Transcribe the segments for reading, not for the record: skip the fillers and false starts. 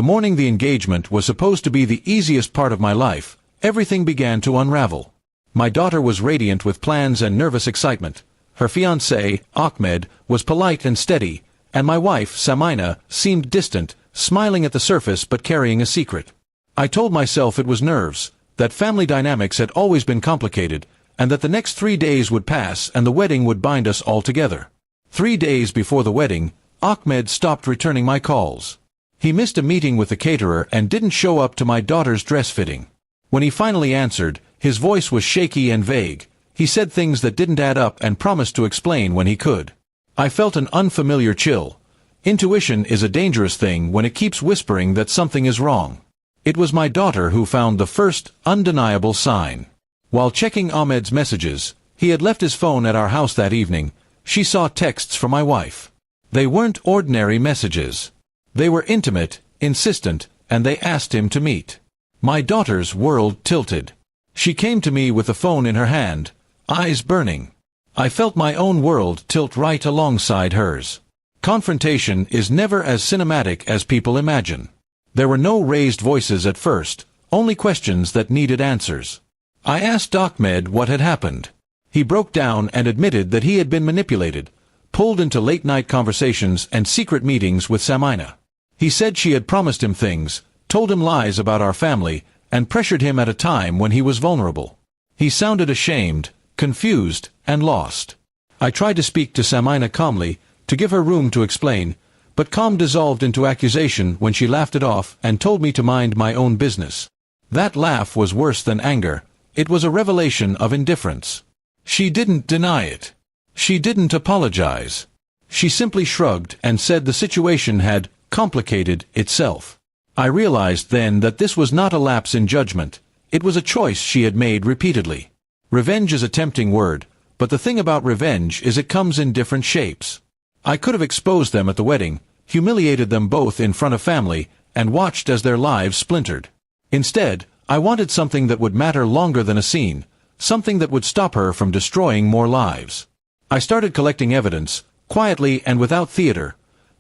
The morning the engagement was supposed to be the easiest part of my life, everything began to unravel. My daughter was radiant with plans and nervous excitement. Her fiancé, Ahmed, was polite and steady, and my wife, Samina, seemed distant, smiling at the surface but carrying a secret. I told myself it was nerves, that family dynamics had always been complicated, and that the next 3 days would pass and the wedding would bind us all together. 3 days before the wedding, Ahmed stopped returning my calls. He missed a meeting with the caterer and didn't show up to my daughter's dress fitting. When he finally answered, his voice was shaky and vague. He said things that didn't add up and promised to explain when he could. I felt an unfamiliar chill. Intuition is a dangerous thing when it keeps whispering that something is wrong. It was my daughter who found the first, undeniable sign. While checking Ahmed's messages, he had left his phone at our house that evening. She saw texts from my wife. They weren't ordinary messages. They were intimate, insistent, and they asked him to meet. My daughter's world tilted. She came to me with the phone in her hand, eyes burning. I felt my own world tilt right alongside hers. Confrontation is never as cinematic as people imagine. There were no raised voices at first, only questions that needed answers. I asked Ahmed what had happened. He broke down and admitted that he had been manipulated, pulled into late-night conversations and secret meetings with Samina. He said she had promised him things, told him lies about our family, and pressured him at a time when he was vulnerable. He sounded ashamed, confused, and lost. I tried to speak to Samina calmly, to give her room to explain, but calm dissolved into accusation when she laughed it off and told me to mind my own business. That laugh was worse than anger. It was a revelation of indifference. She didn't deny it. She didn't apologize. She simply shrugged and said the situation had complicated itself. I realized then that this was not a lapse in judgment. It was a choice she had made repeatedly. Revenge is a tempting word, but the thing about revenge is it comes in different shapes. I could have exposed them at the wedding, humiliated them both in front of family, and watched as their lives splintered. Instead, I wanted something that would matter longer than a scene, something that would stop her from destroying more lives. I started collecting evidence, quietly and without theater.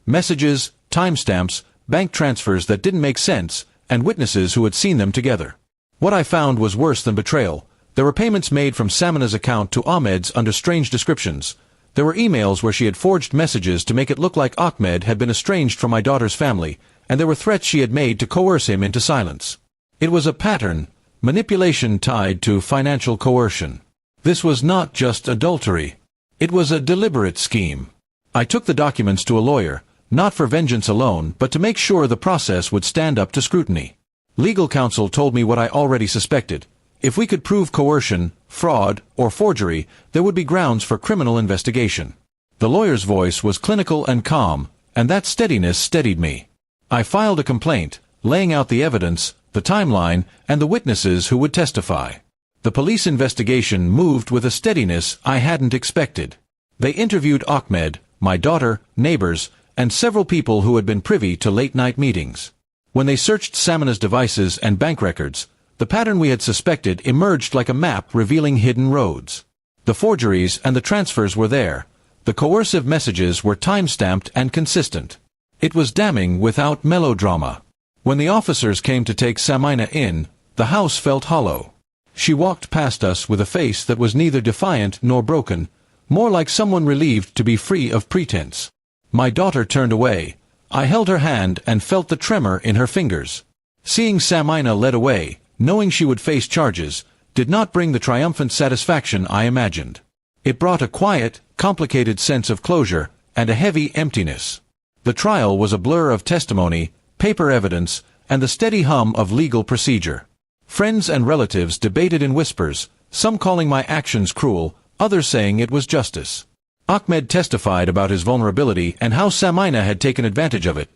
Messages, timestamps, bank transfers that didn't make sense, and witnesses who had seen them together. What I found was worse than betrayal. There were payments made from Samina's account to Ahmed's under strange descriptions. There were emails where she had forged messages to make it look like Ahmed had been estranged from my daughter's family, and there were threats she had made to coerce him into silence. It was a pattern, manipulation tied to financial coercion. This was not just adultery. It was a deliberate scheme. I took the documents to a lawyer, not for vengeance alone, but to make sure the process would stand up to scrutiny. Legal counsel told me what I already suspected. If we could prove coercion, fraud, or forgery, there would be grounds for criminal investigation. The lawyer's voice was clinical and calm, and that steadiness steadied me. I filed a complaint, laying out the evidence, the timeline, and the witnesses who would testify. The police investigation moved with a steadiness I hadn't expected. They interviewed Ahmed, my daughter, neighbors, and several people who had been privy to late-night meetings. When they searched Samina's devices and bank records, the pattern we had suspected emerged like a map revealing hidden roads. The forgeries and the transfers were there. The coercive messages were time-stamped and consistent. It was damning without melodrama. When the officers came to take Samina in, the house felt hollow. She walked past us with a face that was neither defiant nor broken, more like someone relieved to be free of pretense. My daughter turned away. I held her hand and felt the tremor in her fingers. Seeing Samina led away, knowing she would face charges, did not bring the triumphant satisfaction I imagined. It brought a quiet, complicated sense of closure, and a heavy emptiness. The trial was a blur of testimony, paper evidence, and the steady hum of legal procedure. Friends and relatives debated in whispers, some calling my actions cruel, others saying it was justice. Ahmed testified about his vulnerability and how Samina had taken advantage of it.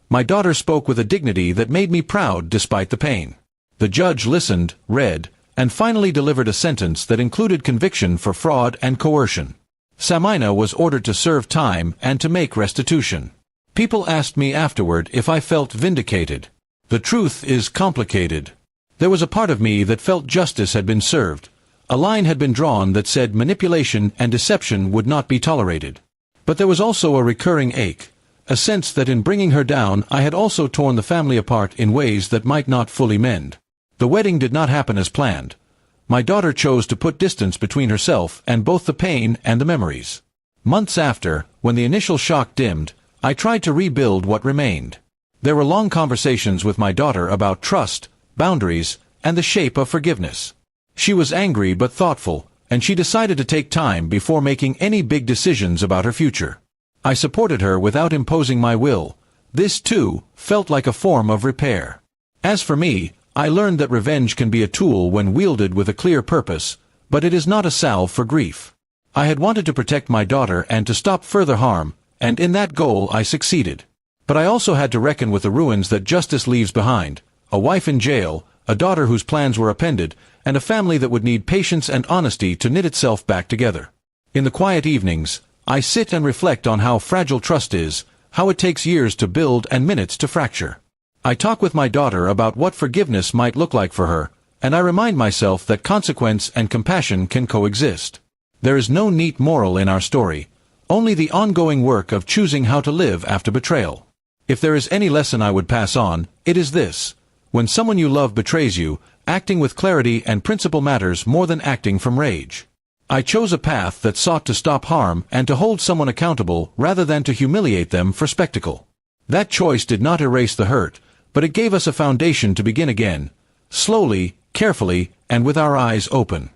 My daughter spoke with a dignity that made me proud despite the pain. The judge listened, read, and finally delivered a sentence that included conviction for fraud and coercion. Samina was ordered to serve time and to make restitution. People asked me afterward if I felt vindicated. The truth is complicated. There was a part of me that felt justice had been served. A line had been drawn that said manipulation and deception would not be tolerated. But there was also a recurring ache, a sense that in bringing her down I had also torn the family apart in ways that might not fully mend. The wedding did not happen as planned. My daughter chose to put distance between herself and both the pain and the memories. Months after, when the initial shock dimmed, I tried to rebuild what remained. There were long conversations with my daughter about trust, boundaries, and the shape of forgiveness. She was angry but thoughtful, and she decided to take time before making any big decisions about her future. I supported her without imposing my will. This, too, felt like a form of repair. As for me, I learned that revenge can be a tool when wielded with a clear purpose, but it is not a salve for grief. I had wanted to protect my daughter and to stop further harm, and in that goal I succeeded. But I also had to reckon with the ruins that justice leaves behind: a wife in jail, a daughter whose plans were upended, and a family that would need patience and honesty to knit itself back together. In the quiet evenings, I sit and reflect on how fragile trust is, how it takes years to build and minutes to fracture. I talk with my daughter about what forgiveness might look like for her, and I remind myself that consequence and compassion can coexist. There is no neat moral in our story, only the ongoing work of choosing how to live after betrayal. If there is any lesson I would pass on, it is this: when someone you love betrays you, acting with clarity and principle matters more than acting from rage. I chose a path that sought to stop harm and to hold someone accountable rather than to humiliate them for spectacle. That choice did not erase the hurt, but it gave us a foundation to begin again, slowly, carefully, and with our eyes open.